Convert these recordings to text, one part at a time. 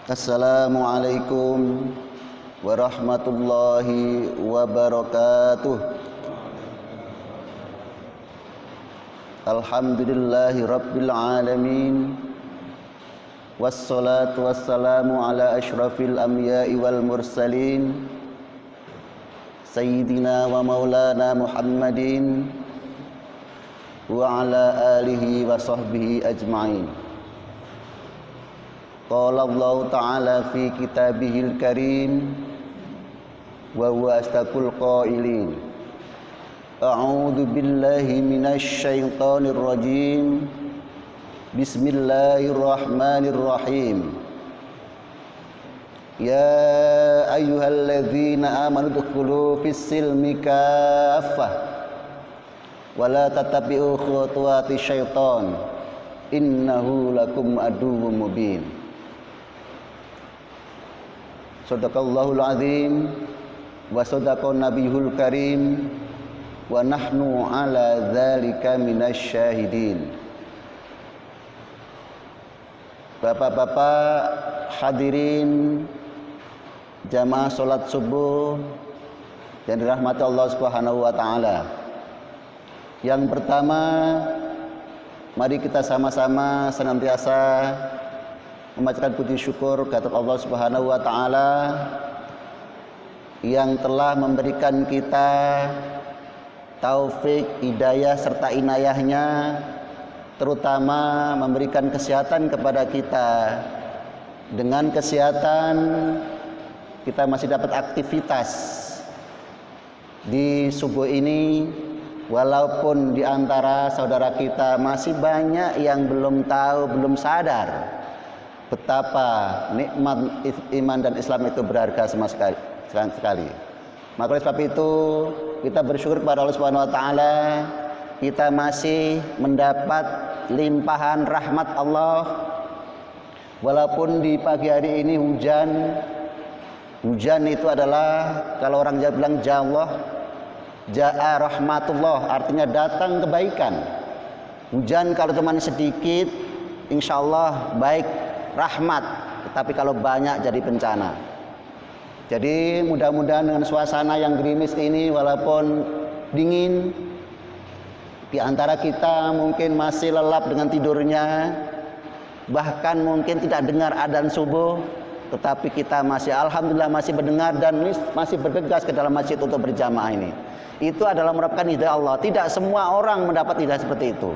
Assalamualaikum warahmatullahi wabarakatuh. Alhamdulillahi rabbil alamin. Wassalatu wassalamu ala ashrafil anbiya'i wal mursalin Sayyidina wa maulana Muhammadin wa ala alihi wa sahbihi ajma'in. Qala Allah Ta'ala fi kitabihil karim wa huwa astaqul qailin. A'udzu billahi minasy syaithanir rajim. Bismillahirrahmanirrahim. Ya ayyuhalladzina amanu dkhulu fis-silmi kaffah wa la tattabi'u khutuwatis syaitan innahu lakum aduwwum mubin. Sadaqallahul azim wa sadaqan nabiyul karim wa nahnu ala dzalika minasy syahidin. Bapak-bapak hadirin jamaah salat subuh yang dirahmati Allah Subhanahu wa taala. Yang pertama, mari kita sama-sama senantiasa memanjatkan puji syukur kepada Allah Subhanahu wa taala yang telah memberikan kita taufik, hidayah serta inayahnya, terutama memberikan kesehatan kepada kita. Dengan kesehatan kita masih dapat aktivitas di subuh ini, walaupun di antara saudara kita masih banyak yang belum tahu, belum sadar betapa nikmat iman dan Islam itu berharga sama sekali. Maka oleh sebab itu kita bersyukur kepada Allah Subhanahu wa taala, kita masih mendapat limpahan rahmat Allah. Walaupun di pagi hari ini hujan itu adalah, kalau orang Jawa bilang ja'a rahmatullah, artinya datang kebaikan. Hujan kalau cuma sedikit insyaallah baik, rahmat, tetapi kalau banyak jadi bencana. Jadi mudah-mudahan dengan suasana yang gerimis ini, walaupun dingin, di antara kita mungkin masih lelap dengan tidurnya, bahkan mungkin tidak dengar adzan subuh, tetapi kita masih alhamdulillah masih mendengar dan masih bergegas ke dalam masjid untuk berjamaah ini. Itu adalah merupakan hidayah Allah. Tidak semua orang mendapat hidayah seperti itu.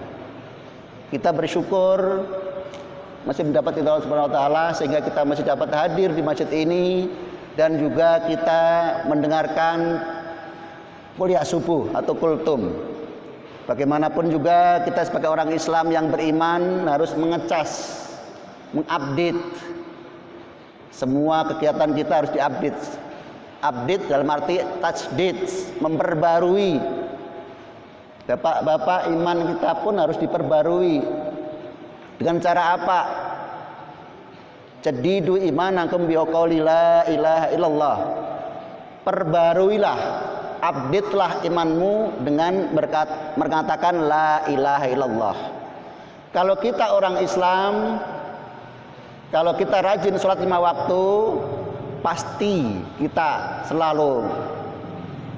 Kita bersyukur masih mendapat hidayah Allah Subhanahu wa taala sehingga kita masih dapat hadir di masjid ini dan juga kita mendengarkan kuliah subuh atau kultum. Bagaimanapun juga kita sebagai orang Islam yang beriman harus mengecas, mengupdate. Semua kegiatan kita harus diupdate. Update dalam arti tajdid, memperbarui. Bapak-bapak, iman kita pun harus diperbarui. Dengan cara apa? Jadidu imanakum biqauli la ilaha illallah. Perbaruilah, updatelah imanmu dengan mengatakan la ilaha illallah. Kalau kita orang Islam, kalau kita rajin sholat 5 waktu, pasti kita selalu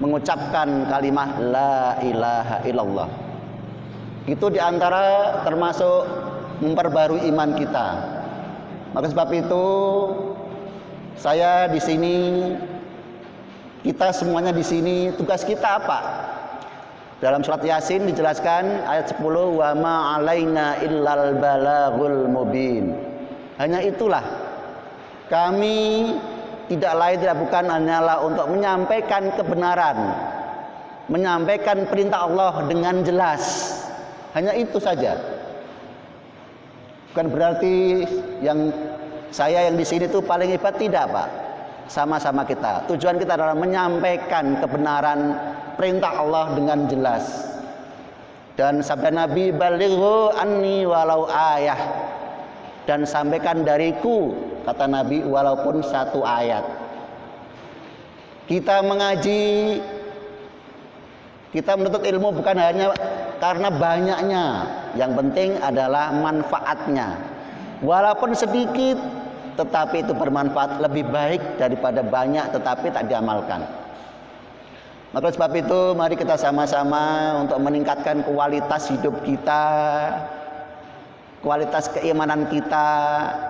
mengucapkan kalimat la ilaha illallah. Itu diantara termasuk memperbarui iman kita. Maka sebab itu saya di sini, kita semuanya di sini, tugas kita apa? Dalam surat Yasin dijelaskan ayat 10, wa ma 'alaina illal balaghul mubin. Hanya itulah, kami tidak lain tidak bukan hanyalah untuk menyampaikan kebenaran, menyampaikan perintah Allah dengan jelas. Hanya itu saja. Bukan berarti saya yang di sini tuh paling hebat, tidak, Pak. Sama-sama kita. Tujuan kita adalah menyampaikan kebenaran perintah Allah dengan jelas. Dan sabda Nabi, balighu anni walau ayah. Dan sampaikan dariku, kata Nabi, walaupun 1 ayat. Kita mengaji, kita menuntut ilmu bukan hanya karena banyaknya, yang penting adalah manfaatnya. Walaupun sedikit, tetapi itu bermanfaat lebih baik daripada banyak tetapi tak diamalkan. Maka sebab itu mari kita sama-sama untuk meningkatkan kualitas hidup kita, kualitas keimanan kita.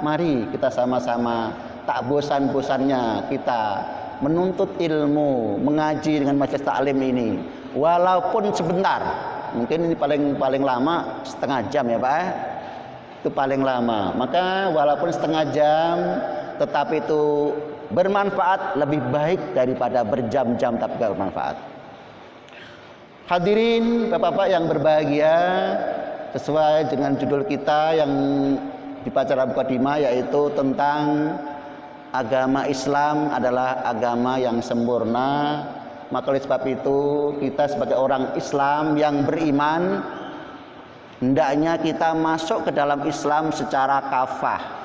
Mari kita sama-sama tak bosan-bosannya kita menuntut ilmu, mengaji dengan majelis taklim ini, walaupun sebentar. Mungkin ini paling lama setengah jam ya Pak. Itu paling lama. Maka walaupun setengah jam, tetapi itu bermanfaat lebih baik daripada berjam-jam tapi tidak bermanfaat. Hadirin Bapak-bapak yang berbahagia, sesuai dengan judul kita yang dibaca dalam mukadimah, yaitu tentang agama Islam adalah agama yang sempurna. Maka oleh sebab itu kita sebagai orang Islam yang beriman, hendaknya kita masuk ke dalam Islam secara kafah.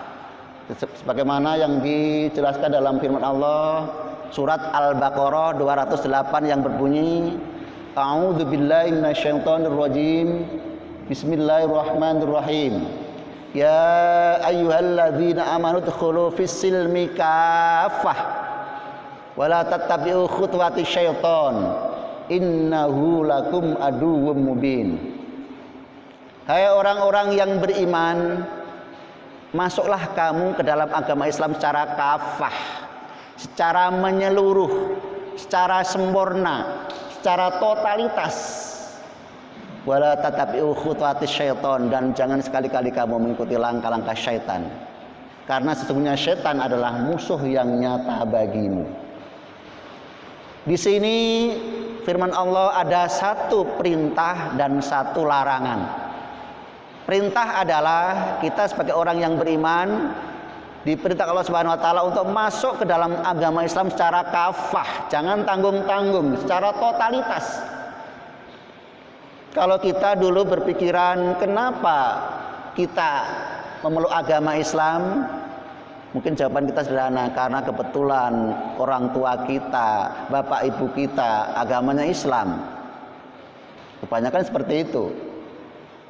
Sebagaimana yang dijelaskan dalam firman Allah surat Al-Baqarah 208 yang berbunyi, A'udzu billahi minasyaitonir rajim. Bismillahirrahmanirrahim. Ya ayyuhalladzina amanu dkhulu fis-silmi kaffah wa la tattabi'u khutuwati syaiton innahu lakum aduwwum mubin. Hai orang-orang yang beriman, masuklah kamu ke dalam agama Islam secara kafah, secara menyeluruh, secara sempurna, secara totalitas. Wala tatabi'u khutuwatis syaiton, dan jangan sekali-kali kamu mengikuti langkah-langkah syaitan, karena sesungguhnya syaitan adalah musuh yang nyata bagimu. Di sini firman Allah ada satu perintah dan satu larangan. Perintah adalah kita sebagai orang yang beriman diperintah Allah Subhanahu wa taala untuk masuk ke dalam agama Islam secara kafah, jangan tanggung-tanggung, secara totalitas. Kalau kita dulu berpikiran kenapa kita memeluk agama Islam, mungkin jawaban kita sederhana, karena kebetulan orang tua kita, bapak ibu kita agamanya Islam. Kebanyakan seperti itu.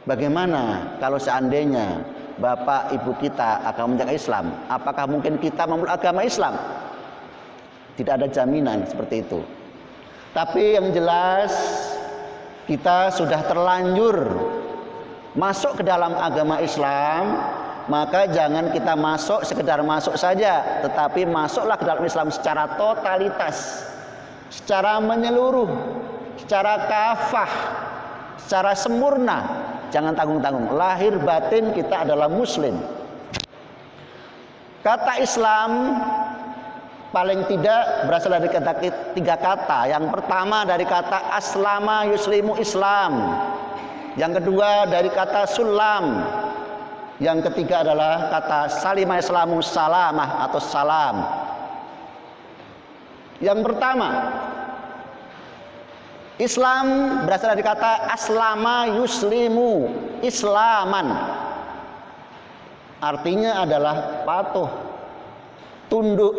Bagaimana kalau seandainya bapak ibu kita agamanya Islam, apakah mungkin kita memeluk agama Islam? Tidak ada jaminan seperti itu. Tapi yang jelas kita sudah terlanjur masuk ke dalam agama Islam, maka jangan kita masuk sekedar masuk saja, tetapi masuklah ke dalam Islam secara totalitas, secara menyeluruh, secara kafah, secara sempurna. Jangan tanggung-tanggung. Lahir batin kita adalah muslim. Kata Islam paling tidak berasal dari tiga kata. Yang pertama dari kata aslama yuslimu Islam. Yang kedua dari kata sulam. Yang ketiga adalah kata salima islamu salamah atau salam. Yang pertama, Islam berasal dari kata aslama yuslimu islaman. Artinya adalah patuh, tunduk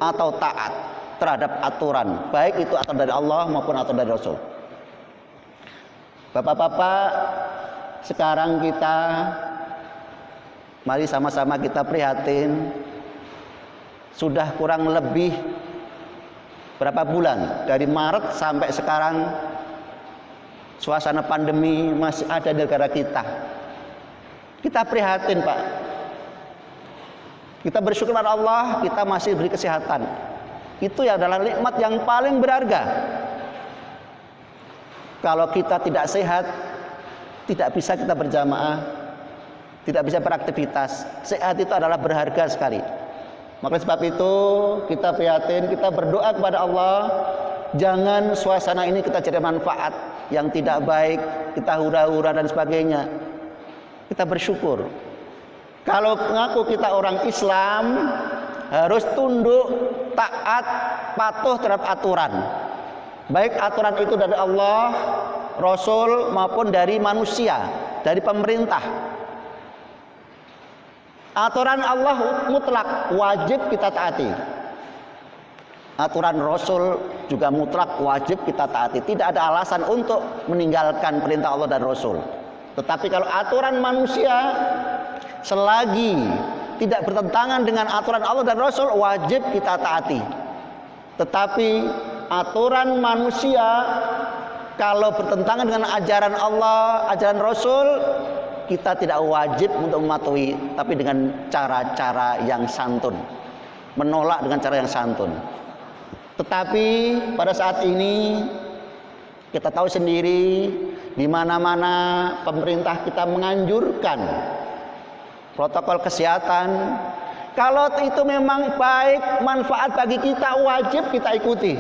atau taat terhadap aturan, baik itu aturan dari Allah maupun aturan dari Rasul. Bapak-bapak, sekarang kita mari sama-sama kita prihatin. Sudah kurang lebih berapa bulan, dari Maret sampai sekarang, suasana pandemi masih ada di negara kita. Kita prihatin Pak. Kita bersyukur pada Allah, kita masih diberi kesehatan. Itu adalah nikmat yang paling berharga. Kalau kita tidak sehat, tidak bisa kita berjamaah, tidak bisa beraktivitas. Sehat itu adalah berharga sekali. Maka sebab itu kita prihatin, kita berdoa kepada Allah, jangan suasana ini kita cari manfaat yang tidak baik, kita hura-hura dan sebagainya. Kita bersyukur. Kalau mengaku kita orang Islam, harus tunduk, taat, patuh terhadap aturan. Baik aturan itu dari Allah, Rasul maupun dari manusia, dari pemerintah. Aturan Allah mutlak, wajib kita taati. Aturan Rasul juga mutlak, wajib kita taati. Tidak ada alasan untuk meninggalkan perintah Allah dan Rasul. Tetapi kalau aturan manusia, selagi tidak bertentangan dengan aturan Allah dan Rasul, wajib kita taati. Tetapi aturan manusia kalau bertentangan dengan ajaran Allah, ajaran Rasul, kita tidak wajib untuk mematuhi, tapi dengan cara-cara yang santun, menolak dengan cara yang santun. Tetapi pada saat ini kita tahu sendiri, di mana-mana pemerintah kita menganjurkan protokol kesehatan. Kalau itu memang baik, manfaat bagi kita, wajib kita ikuti.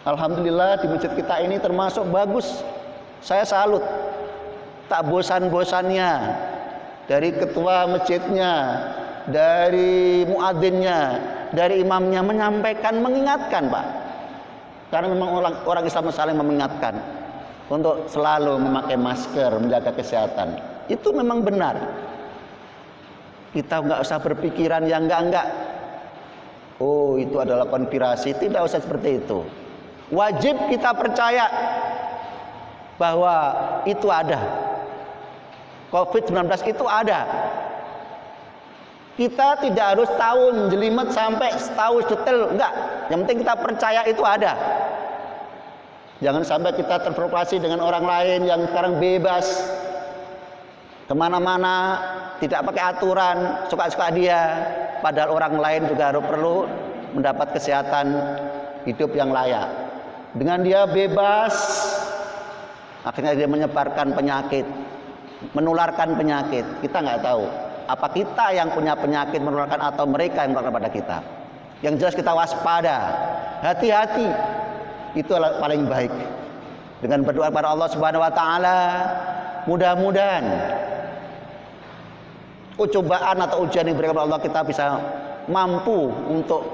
Alhamdulillah di masjid kita ini termasuk bagus. Saya salut, tak bosan-bosannya dari ketua masjidnya, dari muadzinnya, dari imamnya menyampaikan, mengingatkan, Pak. Karena memang orang Islam saling mengingatkan untuk selalu memakai masker, menjaga kesehatan. Itu memang benar. Kita nggak usah berpikiran yang enggak. Oh, itu adalah konspirasi. Tidak usah seperti itu. Wajib kita percaya bahwa itu ada. COVID-19 itu ada. Kita tidak harus tahu jelimet sampai tahu detail, enggak. Yang penting kita percaya itu ada. Jangan sampai kita terprovokasi dengan orang lain yang sekarang bebas kemana-mana, tidak pakai aturan, suka-suka dia. Padahal orang lain juga harus perlu mendapat kesehatan hidup yang layak. Dengan dia bebas, akhirnya dia menyebarkan penyakit, menularkan penyakit. Kita nggak tahu apa kita yang punya penyakit menularkan atau mereka yang menularkan pada kita. Yang jelas kita waspada, hati-hati. Itu adalah paling baik. Dengan berdoa kepada Allah Subhanahu wa taala, mudah-mudahan cobaan atau ujian yang diberikan oleh Allah kita bisa mampu untuk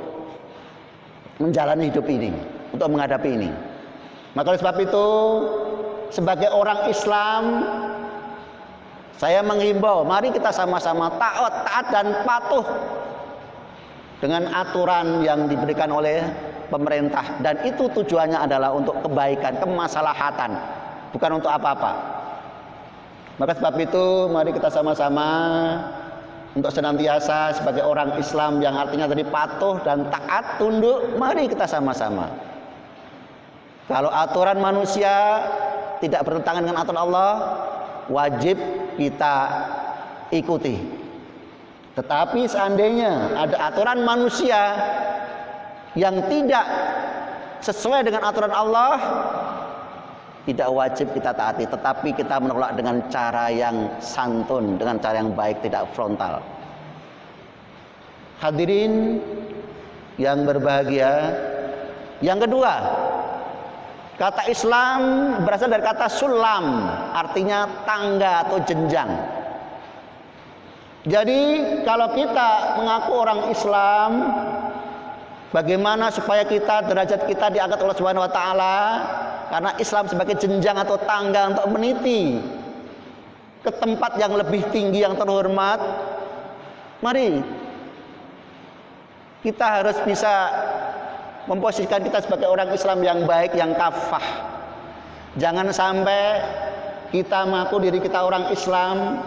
menjalani hidup ini, untuk menghadapi ini. Maka oleh sebab itu, sebagai orang Islam, saya menghimbau, mari kita sama-sama taat dan patuh dengan aturan yang diberikan oleh pemerintah, dan itu tujuannya adalah untuk kebaikan, kemaslahatan, bukan untuk apa-apa. Maka sebab itu mari kita sama-sama untuk senantiasa sebagai orang Islam yang artinya tadi patuh dan taat, tunduk, mari kita sama-sama. Kalau aturan manusia tidak bertentangan dengan aturan Allah, wajib kita ikuti. Tetapi seandainya ada aturan manusia yang tidak sesuai dengan aturan Allah, tidak wajib kita taati, tetapi kita menolak dengan cara yang santun, dengan cara yang baik, tidak frontal. Hadirin yang berbahagia, yang kedua, kata Islam berasal dari kata sulam, artinya tangga atau jenjang. Jadi kalau kita mengaku orang Islam, bagaimana supaya kita derajat kita diangkat oleh Subhanahu wa taala? Karena Islam sebagai jenjang atau tangga untuk meniti ke tempat yang lebih tinggi, yang terhormat. Mari kita harus bisa memposisikan kita sebagai orang Islam yang baik, yang kafah. Jangan sampai kita mengaku diri kita orang Islam,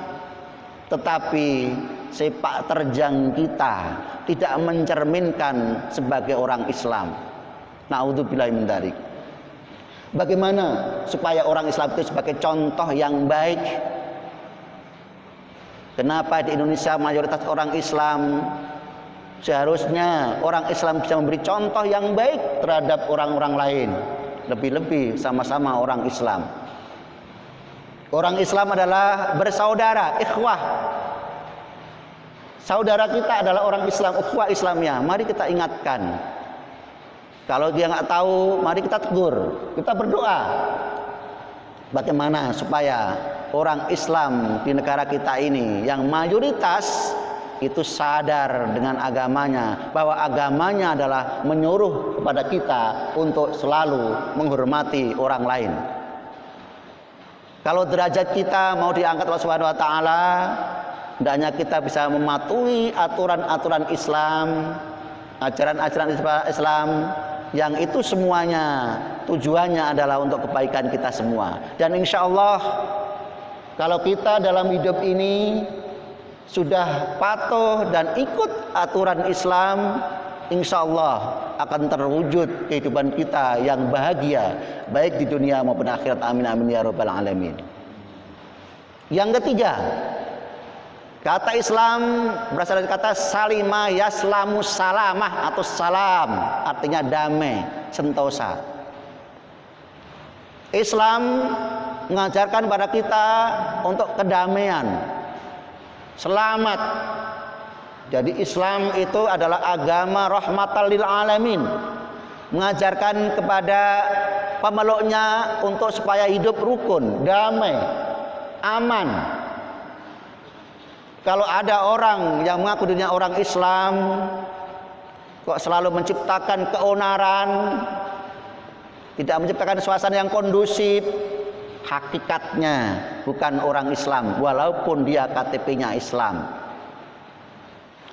tetapi sepak terjang kita tidak mencerminkan sebagai orang Islam. Na'udzubillahi min dzalik. Bagaimana supaya orang Islam itu sebagai contoh yang baik? Kenapa di Indonesia mayoritas orang Islam? Seharusnya orang Islam bisa memberi contoh yang baik terhadap orang-orang lain. Lebih-lebih sama-sama orang Islam. Orang Islam adalah bersaudara, ikhwah. Saudara kita adalah orang Islam, ikhwah Islamnya. Mari kita ingatkan. Kalau dia nggak tahu, mari kita tegur, kita berdoa. Bagaimana supaya orang Islam di negara kita ini yang mayoritas itu sadar dengan agamanya, bahwa agamanya adalah menyuruh kepada kita untuk selalu menghormati orang lain. Kalau derajat kita mau diangkat oleh Subhanahu wa taala, hendaknya kita bisa mematuhi aturan-aturan Islam, ajaran-ajaran Islam, yang itu semuanya tujuannya adalah untuk kebaikan kita semua. Dan insya Allah kalau kita dalam hidup ini sudah patuh dan ikut aturan Islam, insya Allah akan terwujud kehidupan kita yang bahagia, baik di dunia maupun akhirat. Amin amin ya rabbal alamin. Yang ketiga, kata Islam berasal dari kata salima yaslamu salamah atau salam, artinya damai, sentosa. Islam mengajarkan pada kita untuk kedamaian, selamat. Jadi Islam itu adalah agama rahmatan lil alamin, mengajarkan kepada pemeluknya untuk supaya hidup rukun, damai, aman. Kalau ada orang yang mengaku dirinya orang Islam kok selalu menciptakan keonaran, tidak menciptakan suasana yang kondusif, hakikatnya bukan orang Islam walaupun dia KTP-nya Islam.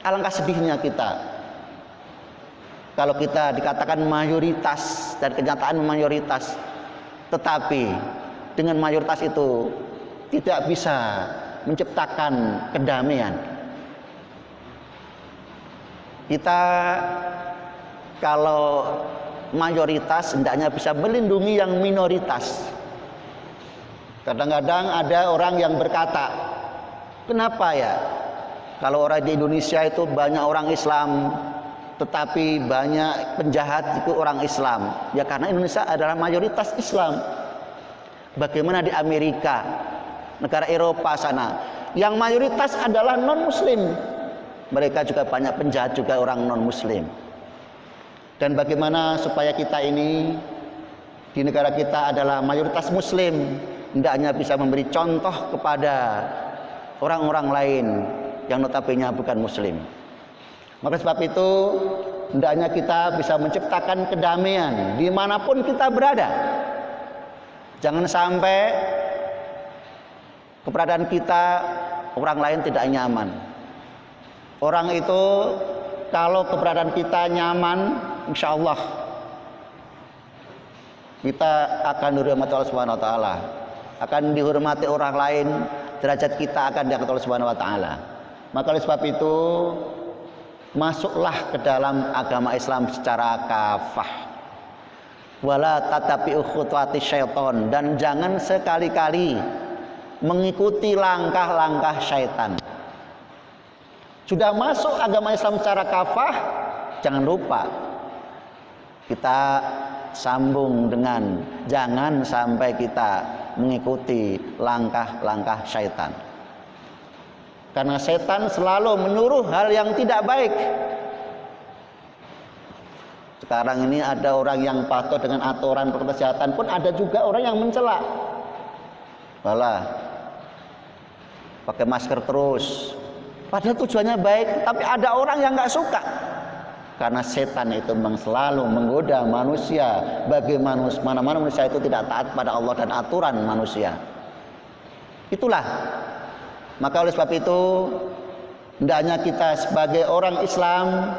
Alangkah sedihnya kita kalau kita dikatakan mayoritas dan kenyataan mayoritas, tetapi dengan mayoritas itu tidak bisa menciptakan kedamaian. Kita kalau mayoritas hendaknya bisa melindungi yang minoritas. Kadang-kadang ada orang yang berkata, kenapa ya kalau orang di Indonesia itu banyak orang Islam tetapi banyak penjahat itu orang Islam? Ya karena Indonesia adalah mayoritas Islam. Bagaimana di Amerika, negara Eropa sana, yang mayoritas adalah non-muslim, mereka juga banyak penjahat juga orang non-muslim. Dan bagaimana supaya kita ini di negara kita adalah mayoritas muslim, hendaknya bisa memberi contoh kepada orang-orang lain yang notabene bukan muslim. Maka sebab itu hendaknya kita bisa menciptakan kedamaian dimanapun kita berada. Jangan sampai keberadaan kita orang lain tidak nyaman. Orang itu kalau keberadaan kita nyaman, insya Allah kita akan dihormati Allah Subhanahu Wa Taala, akan dihormati orang lain, derajat kita akan diangkat oleh Subhanahu Wa Taala. Maka oleh sebab itu masuklah ke dalam agama Islam secara kafah. Wala tatabi'u khutuwati syaiton, dan jangan sekali-kali mengikuti langkah-langkah syaitan. Sudah masuk agama Islam secara kafah, jangan lupa kita sambung dengan jangan sampai kita mengikuti langkah-langkah syaitan. Karena setan selalu menyuruh hal yang tidak baik. Sekarang ini ada orang yang patuh dengan aturan protokol kesehatan, pun ada juga orang yang mencela. Malah pakai masker terus, padahal tujuannya baik, tapi ada orang yang nggak suka. Karena setan itu memang selalu menggoda manusia. Bagaimana mana manusia itu tidak taat pada Allah dan aturan manusia. Itulah. Maka oleh sebab itu hendaknya kita sebagai orang Islam,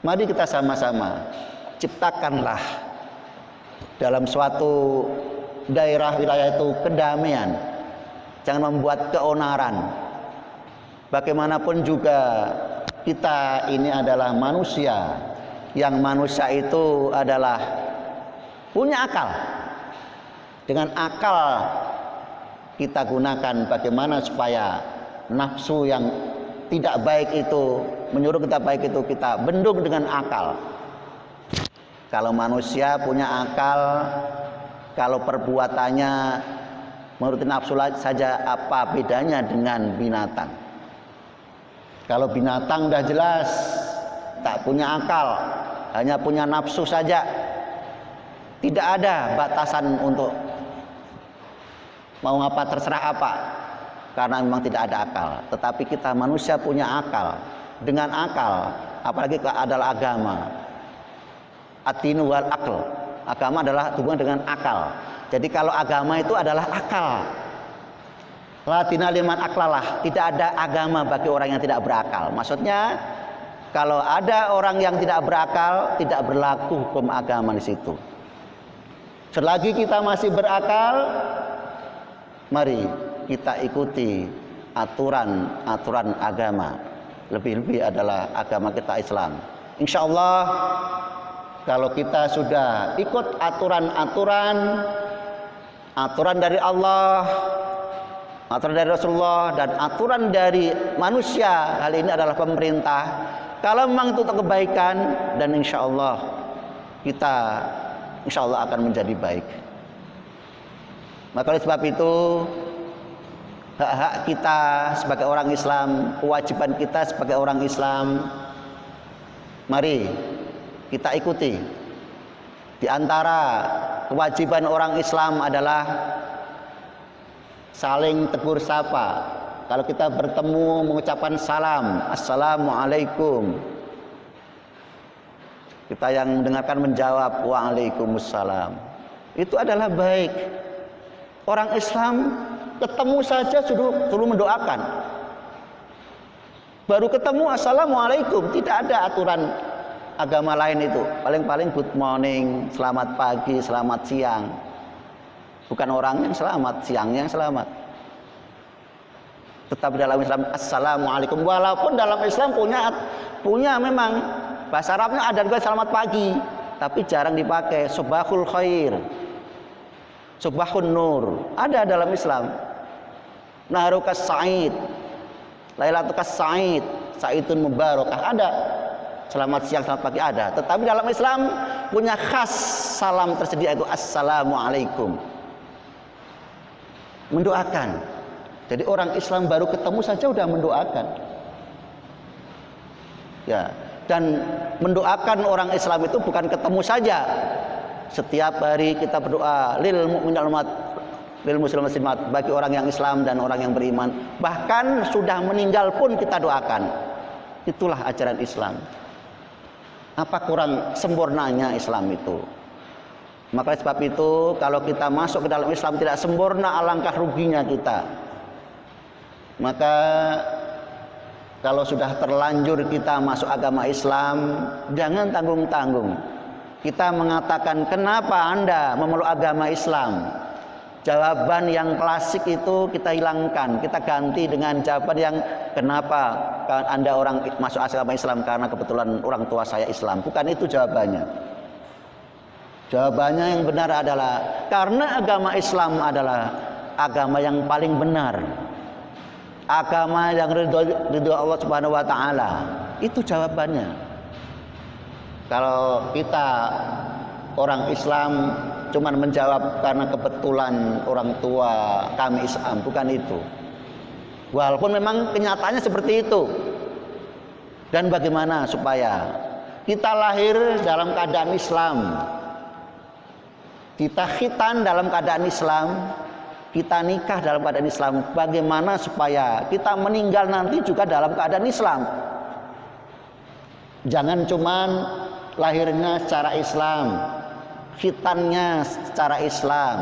mari kita sama-sama ciptakanlah dalam suatu daerah wilayah itu kedamaian. Jangan membuat keonaran. Bagaimanapun juga kita ini adalah manusia, yang manusia itu adalah punya akal. Dengan akal kita gunakan bagaimana supaya nafsu yang tidak baik itu menyuruh kita baik itu kita bendung dengan akal. Kalau manusia punya akal, kalau perbuatannya menuruti nafsu saja, apa bedanya dengan binatang? Kalau binatang udah jelas tak punya akal, hanya punya nafsu saja, tidak ada batasan untuk mau apa terserah apa, karena memang tidak ada akal. Tetapi kita manusia punya akal. Dengan akal, apalagi kalau adalah agama, at-tinu wal aql, agama adalah hubungan dengan akal. Jadi kalau agama itu adalah akal, la dina liman aklalah, tidak ada agama bagi orang yang tidak berakal. Maksudnya kalau ada orang yang tidak berakal, tidak berlaku hukum agama di situ. Selagi kita masih berakal, mari kita ikuti aturan agama. Lebih-lebih adalah agama kita Islam. Insya Allah kalau kita sudah ikut aturan dari Allah, aturan dari Rasulullah, dan aturan dari manusia, hal ini adalah pemerintah. Kalau memang itu untuk kebaikan, dan insya Allah kita akan menjadi baik. Maka oleh sebab itu, hak-hak kita sebagai orang Islam, kewajiban kita sebagai orang Islam, mari kita ikuti. Di antara kewajiban orang Islam adalah saling tegur sapa. Kalau kita bertemu mengucapkan salam, assalamualaikum. Kita yang mendengarkan menjawab waalaikumsalam. Itu adalah baik. Orang Islam ketemu saja suruh mendoakan. Baru ketemu assalamualaikum, tidak ada aturan agama lain itu. Paling-paling good morning, selamat pagi, selamat siang. Bukan orangnya yang selamat, siangnya yang selamat. Tetapi dalam Islam assalamualaikum, walaupun dalam Islam punya memang bahasa Arabnya ada juga selamat pagi, tapi jarang dipakai. Subahul khair, subahun nur, ada dalam Islam. Naharukas sa'id, lailatukas sa'id, sa'idun mubarakah, ada. Selamat siang, selamat pagi ada. Tetapi dalam Islam punya khas salam tersedia, itu assalamualaikum, mendoakan. Jadi orang Islam baru ketemu saja sudah mendoakan. Ya, dan mendoakan orang Islam itu bukan ketemu saja. Setiap hari kita berdoa lil muslimat, bagi orang yang Islam dan orang yang beriman. Bahkan sudah meninggal pun kita doakan. Itulah ajaran Islam. Apa kurang sempurnanya Islam itu? Maka sebab itu kalau kita masuk ke dalam Islam tidak sempurna, alangkah ruginya kita. Maka kalau sudah terlanjur kita masuk agama Islam, jangan tanggung-tanggung. Kita mengatakan, kenapa Anda memeluk agama Islam? Jawaban yang klasik itu kita hilangkan, kita ganti dengan jawaban yang, kenapa Anda orang masuk agama Islam? Karena kebetulan orang tua saya Islam. Bukan itu jawabannya. Jawabannya yang benar adalah karena agama Islam adalah agama yang paling benar, agama yang ridho Allah Subhanahu wa taala. Itu jawabannya. Kalau kita orang Islam cuman menjawab karena kebetulan orang tua kami Islam, bukan itu. Walaupun memang kenyataannya seperti itu. Dan bagaimana supaya kita lahir dalam keadaan Islam, kita khitan dalam keadaan Islam, kita nikah dalam keadaan Islam, bagaimana supaya kita meninggal nanti juga dalam keadaan Islam. Jangan cuman lahirnya secara Islam, khitannya secara Islam,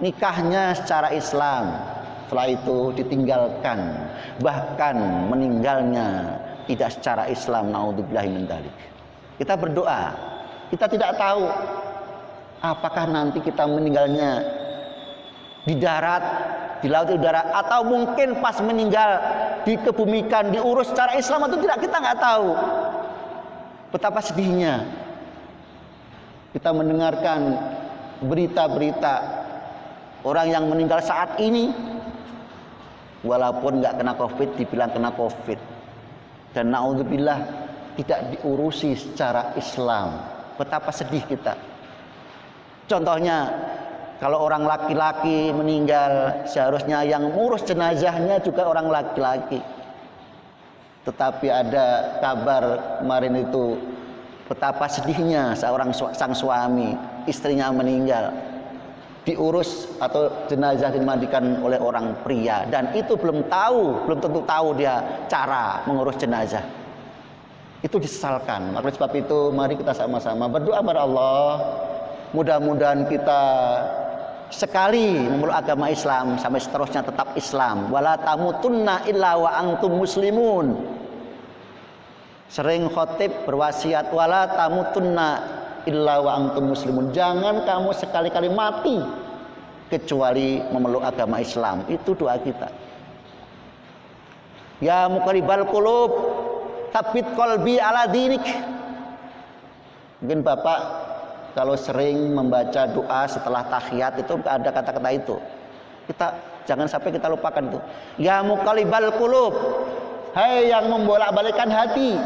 nikahnya secara Islam, setelah itu ditinggalkan, bahkan meninggalnya tidak secara Islam, naudzubillahi min dzalik. Kita berdoa, kita tidak tahu apakah nanti kita meninggalnya di darat, di laut, di udara, atau mungkin pas meninggal dikebumikan, diurus secara Islam atau tidak, kita nggak tahu. Betapa sedihnya kita mendengarkan berita-berita orang yang meninggal saat ini, walaupun nggak kena COVID, dibilang kena COVID, dan naudzubillah tidak diurusi secara Islam. Betapa sedih kita. Contohnya, kalau orang laki-laki meninggal, seharusnya yang ngurus jenazahnya juga orang laki-laki. Tetapi ada kabar kemarin itu, betapa sedihnya sang suami, istrinya meninggal, diurus atau jenazah dimandikan oleh orang pria, dan itu belum tentu tahu dia cara mengurus jenazah. Itu disesalkan. Maka sebab itu mari kita sama-sama berdoa kepada Allah, mudah-mudahan kita sekali memeluk agama Islam sampai seterusnya tetap Islam. Wala tamutunna illa wa antum muslimun. Sering khotib berwasiat, wala tamutunna illa wa antum muslimun. Jangan kamu sekali-kali mati kecuali memeluk agama Islam. Itu doa kita. Ya muqallibal qulub, tsabbit qalbi ala dinik. Mungkin Bapak kalau sering membaca doa setelah tahiyat itu ada kata-kata itu. Kita jangan sampai kita lupakan itu. Ya muqallibal qulub, hai yang membolak-balikkan hati,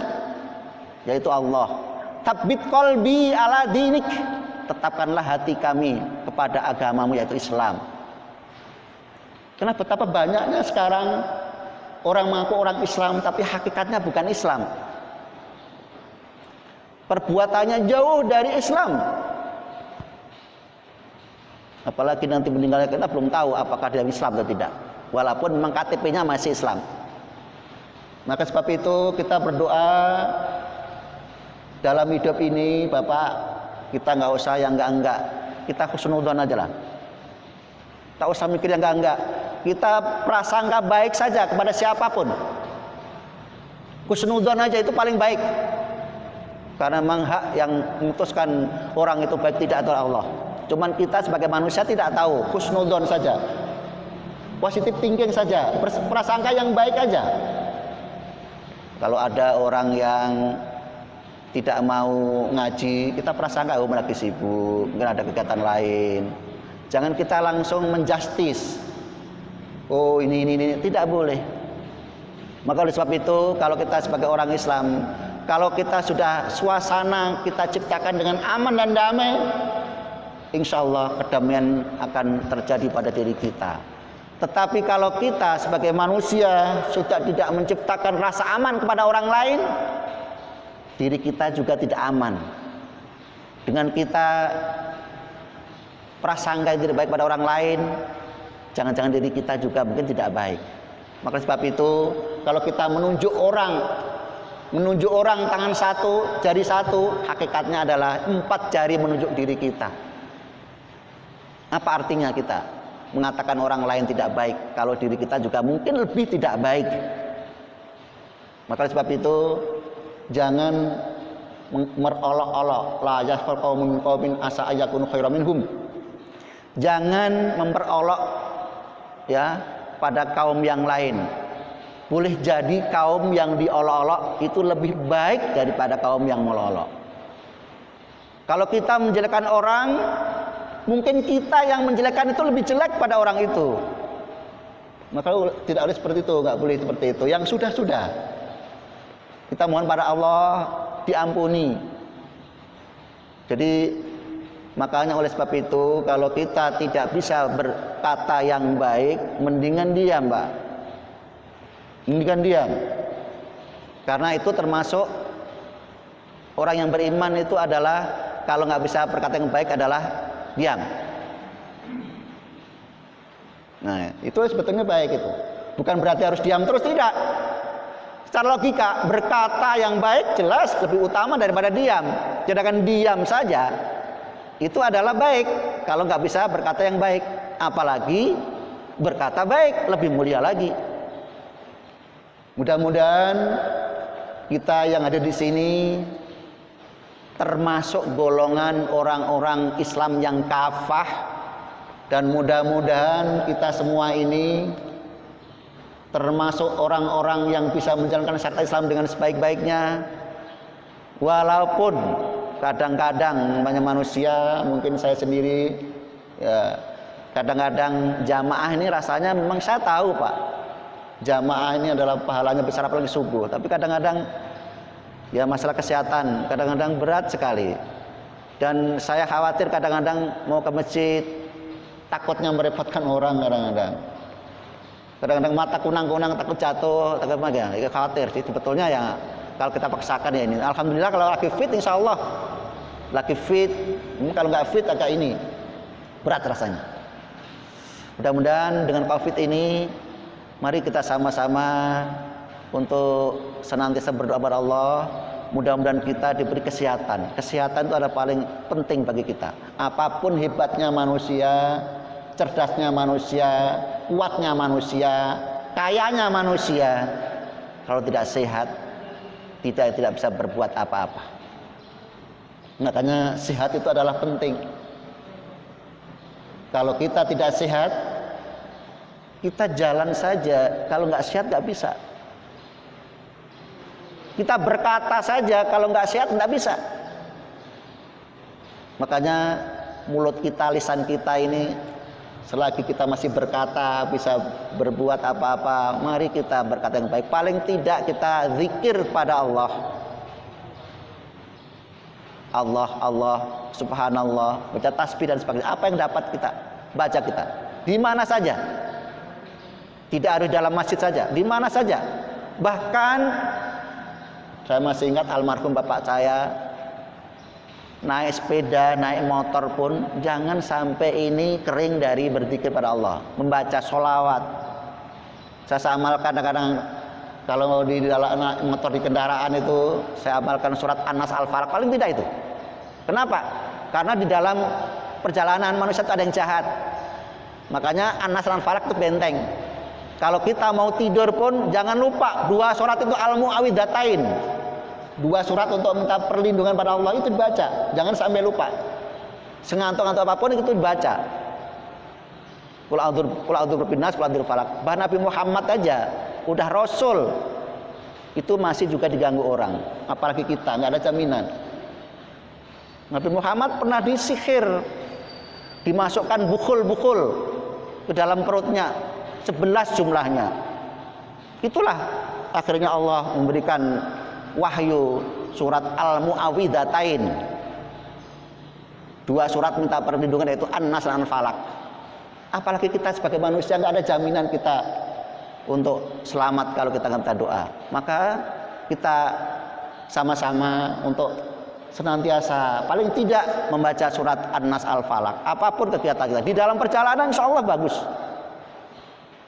yaitu Allah. Tsabbit qalbi ala dinik, tetapkanlah hati kami kepada agamamu yaitu Islam. Karena betapa banyaknya sekarang orang mengaku orang Islam tapi hakikatnya bukan Islam. Perbuatannya jauh dari Islam. Apalagi nanti meninggalnya kita belum tahu apakah dia Islam atau tidak. Walaupun memang KTP-nya masih Islam. Maka sebab itu kita berdoa dalam hidup ini, Bapak, kita nggak usah yang enggak. Kita husnudzon aja lah. Tak usah mikir yang enggak. Kita prasangka baik saja kepada siapapun. Husnudzon aja itu paling baik. Karena memang hak yang memutuskan orang itu baik tidak adalah Allah. Cuman kita sebagai manusia tidak tahu. Husnudzon saja. Positive thinking saja. Prasangka yang baik aja. Kalau ada orang yang tidak mau ngaji, kita prasangka oh lagi sibuk, mungkin ada kegiatan lain. Jangan kita langsung menjustis. Oh ini, tidak boleh. Maka oleh sebab itu kalau kita sebagai orang Islam, kalau kita sudah suasana kita ciptakan dengan aman dan damai, insya Allah kedamaian akan terjadi pada diri kita. Tetapi kalau kita sebagai manusia sudah tidak menciptakan rasa aman kepada orang lain, diri kita juga tidak aman. Dengan kita prasangka yang tidak baik pada orang lain, jangan-jangan diri kita juga mungkin tidak baik. Maka sebab itu kalau kita menunjuk orang tangan satu, jari satu, hakikatnya adalah 4 jari menunjuk diri kita. Apa artinya kita mengatakan orang lain tidak baik kalau diri kita juga mungkin lebih tidak baik? Maka sebab itu jangan merolok-olok, la yasfar qaumun min qaumin asa ayakunu khairam minhum. Jangan memperolok ya pada kaum yang lain. Boleh jadi kaum yang diolok-olok itu lebih baik daripada kaum yang melolok. Kalau kita menjelekkan orang, mungkin kita yang menjelekkan itu lebih jelek pada orang itu. Maka tidak boleh seperti itu, nggak boleh seperti itu. Yang sudah-sudah kita mohon pada Allah diampuni. Jadi makanya oleh sebab itu kalau kita tidak bisa berkata yang baik, mendingan diam, Mbak. Mendingan diam. Karena itu termasuk orang yang beriman itu adalah kalau nggak bisa berkata yang baik adalah diam. Nah, itu sebetulnya baik itu. Bukan berarti harus diam terus, tidak. Secara logika berkata yang baik jelas lebih utama daripada diam. Sedangkan diam saja itu adalah baik kalau nggak bisa berkata yang baik, apalagi berkata baik lebih mulia lagi. Mudah-mudahan kita yang ada di sini termasuk golongan orang-orang Islam yang kafah, dan mudah-mudahan kita semua ini termasuk orang-orang yang bisa menjalankan syariat Islam dengan sebaik-baiknya. Walaupun kadang-kadang banyak manusia, mungkin saya sendiri ya, kadang-kadang jamaah ini rasanya memang saya tahu Pak, jamaah ini adalah pahalanya besar apalagi subuh, tapi kadang-kadang ya masalah kesehatan kadang-kadang berat sekali, dan saya khawatir kadang-kadang mau ke masjid takutnya merepotkan orang, kadang-kadang mata kunang-kunang takut jatuh, takut apa ya, khawatir sih sebetulnya ya. Kalau kita paksakan ya ini, alhamdulillah kalau lagi fit insya Allah lagi fit, ini kalau nggak fit agak ini berat rasanya. Mudah-mudahan dengan COVID ini mari kita sama-sama untuk senantiasa berdoa kepada Allah. Mudah-mudahan kita diberi kesehatan. Kesehatan itu adalah paling penting bagi kita. Apapun hebatnya manusia, cerdasnya manusia, kuatnya manusia, kayanya manusia, kalau tidak sehat tidak bisa berbuat apa-apa. Makanya sehat itu adalah penting. Kalau kita tidak sehat, kita jalan saja. Kalau nggak sehat nggak bisa. Kita berkata saja, kalau nggak sehat nggak bisa. Makanya mulut kita, lisan kita ini, selagi kita masih berkata, bisa berbuat apa-apa, mari kita berkata yang baik. Paling tidak kita zikir pada Allah. Allah, Allah, subhanallah, baca tasbih dan sebagainya. Apa yang dapat kita baca kita? Di mana saja. Tidak harus dalam masjid saja, di mana saja. Bahkan saya masih ingat almarhum bapak saya naik sepeda, naik motor pun jangan sampai ini kering dari berzikir pada Allah, membaca sholawat. Saya amalkan kadang-kadang kalau di dalam motor di kendaraan itu saya amalkan surat An-Nas Al-Falaq paling tidak itu. Kenapa? Karena di dalam perjalanan manusia itu ada yang jahat. Makanya An-Nas Al-Falaq itu benteng. Kalau kita mau tidur pun jangan lupa 2 surat itu Al-Mu'awwidhatain. 2 surat untuk minta perlindungan pada Allah itu dibaca, jangan sampai lupa. Sengantuk-ngantuk apapun itu dibaca. Qul a'udzu birabbin nas, qul a'udzu birabbil falaq. Bah Nabi Muhammad aja udah rasul itu masih juga diganggu orang, apalagi kita nggak ada jaminan. Nabi Muhammad pernah disihir, dimasukkan bukul-bukul ke dalam perutnya 11 jumlahnya. Itulah akhirnya Allah memberikan wahyu surat Al-Mu'awwidhatain. 2 surat minta perlindungan yaitu An-Nas dan Al-Falaq. Apalagi kita sebagai manusia nggak ada jaminan kita untuk selamat kalau kita nggak minta doa. Maka kita sama-sama untuk senantiasa paling tidak membaca surat An-Nas Al-Falaq. Apapun kegiatan kita di dalam perjalanan insya Allah bagus.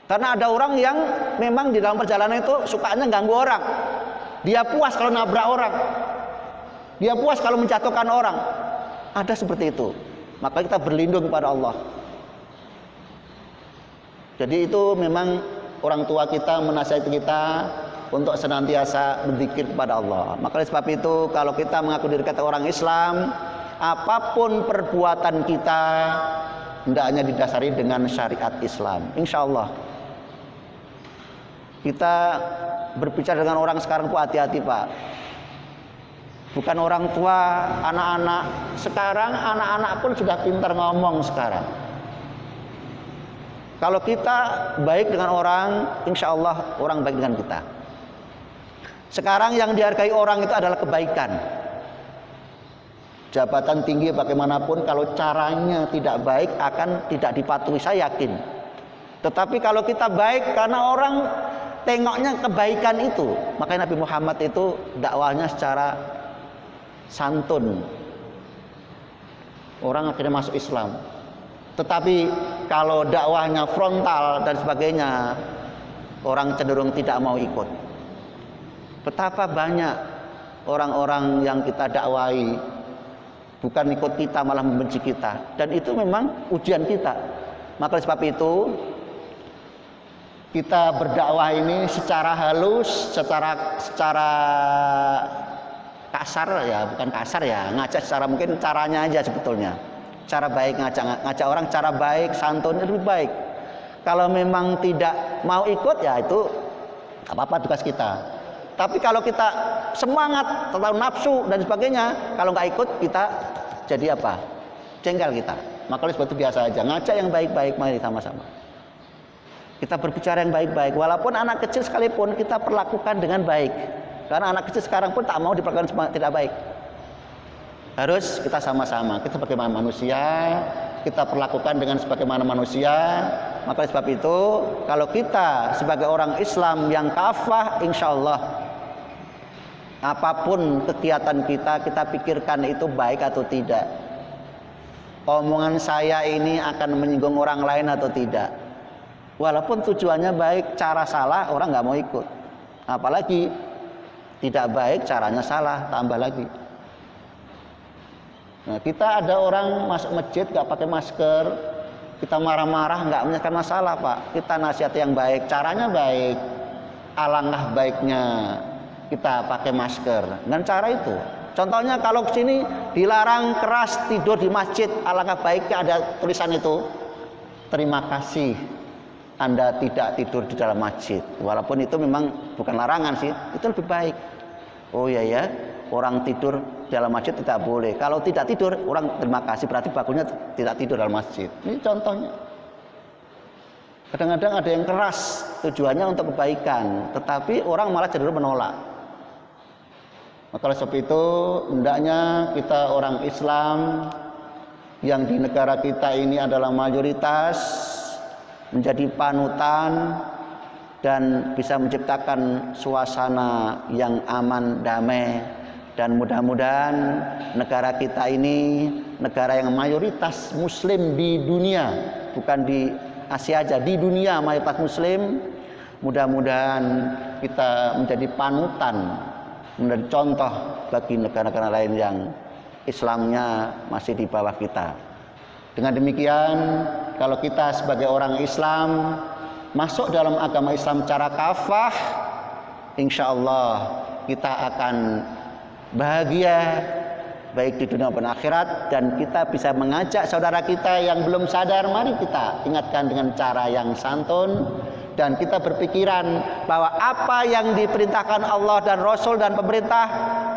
Karena ada orang yang memang di dalam perjalanan itu sukanya ganggu orang. Dia puas kalau nabrak orang. Dia puas kalau menjatuhkan orang. Ada seperti itu. Maka kita berlindung kepada Allah. Jadi itu memang orang tua kita menasihati kita untuk senantiasa berzikir kepada Allah. Maka oleh sebab itu kalau kita mengaku diri kita orang Islam, apapun perbuatan kita hendaknya didasari dengan syariat Islam. Insya Allah. Kita berbicara dengan orang sekarang pun hati-hati Pak. Bukan orang tua, anak-anak. Sekarang anak-anak pun sudah pintar ngomong sekarang. Kalau kita baik dengan orang, insya Allah orang baik dengan kita. Sekarang yang dihargai orang itu adalah kebaikan. Jabatan tinggi bagaimanapun kalau caranya tidak baik akan tidak dipatuhi, saya yakin. Tetapi kalau kita baik karena orang tengoknya kebaikan itu, makanya Nabi Muhammad itu dakwahnya secara santun. Orang akhirnya masuk Islam. Tetapi kalau dakwahnya frontal dan sebagainya, orang cenderung tidak mau ikut. Betapa banyak orang-orang yang kita dakwahi bukan ikut kita malah membenci kita, dan itu memang ujian kita. Maka sebab itu kita berdakwah ini secara halus, secara kasar ya, bukan kasar ya, ngajak secara mungkin caranya aja sebetulnya. Cara baik ngajak orang cara baik, santunnya lebih baik. Kalau memang tidak mau ikut ya itu gak apa-apa tugas kita. Tapi kalau kita semangat, terlalu nafsu dan sebagainya, kalau nggak ikut kita jadi apa? Jengkel kita. Maka oleh sebab itu biasa aja, ngajak yang baik-baik, mari sama-sama. Kita berbicara yang baik-baik, walaupun anak kecil sekalipun kita perlakukan dengan baik. Karena anak kecil sekarang pun tak mau diperlakukan tidak baik. Harus kita sama-sama, kita bagaimana manusia, kita perlakukan dengan sebagaimana manusia. Maka sebab itu kalau kita sebagai orang Islam yang kafah, insya Allah apapun kegiatan kita, kita pikirkan itu baik atau tidak. Omongan saya ini akan menyinggung orang lain atau tidak. Walaupun tujuannya baik, cara salah orang nggak mau ikut. Apalagi tidak baik, caranya salah, tambah lagi. Nah, kita ada orang masuk masjid nggak pakai masker, kita marah-marah nggak menyelesaikan masalah Pak. Kita nasihat yang baik, caranya baik, alangkah baiknya kita pakai masker dengan cara itu. Contohnya kalau kesini dilarang keras tidur di masjid, alangkah baiknya ada tulisan itu, terima kasih Anda tidak tidur di dalam masjid. Walaupun itu memang bukan larangan sih, itu lebih baik. Oh iya ya, orang tidur dalam masjid tidak boleh. Kalau tidak tidur, orang terima kasih, berarti bagusnya tidak tidur dalam masjid. Ini contohnya. Kadang-kadang ada yang keras tujuannya untuk kebaikan, tetapi orang malah cenderung menolak. Maka oleh sebab itu hendaknya kita orang Islam yang di negara kita ini adalah mayoritas menjadi panutan dan bisa menciptakan suasana yang aman, damai, dan mudah-mudahan negara kita ini negara yang mayoritas muslim di dunia, bukan di Asia aja, di dunia mayoritas muslim. Mudah-mudahan kita menjadi panutan, menjadi contoh bagi negara-negara lain yang Islamnya masih di bawah kita. Dengan demikian, kalau kita sebagai orang Islam masuk dalam agama Islam secara kafah, insya Allah kita akan bahagia baik di dunia maupun akhirat, dan kita bisa mengajak saudara kita yang belum sadar, mari kita ingatkan dengan cara yang santun, dan kita berpikiran bahwa apa yang diperintahkan Allah dan Rasul dan pemerintah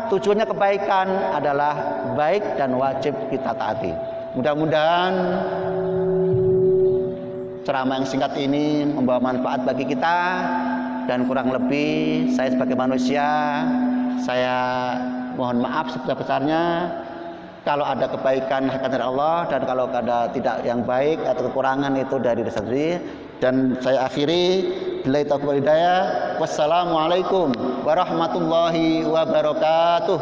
tujuannya kebaikan adalah baik dan wajib kita taati. Mudah-mudahan ceramah yang singkat ini membawa manfaat bagi kita, dan kurang lebih saya sebagai manusia, saya mohon maaf sebesar-besarnya kalau ada kebaikan hakikatnya dari Allah, dan kalau ada tidak yang baik atau kekurangan itu dari diri sendiri. Dan saya akhiri, billahi taufiq wal hidayah. Wassalamualaikum warahmatullahi wabarakatuh.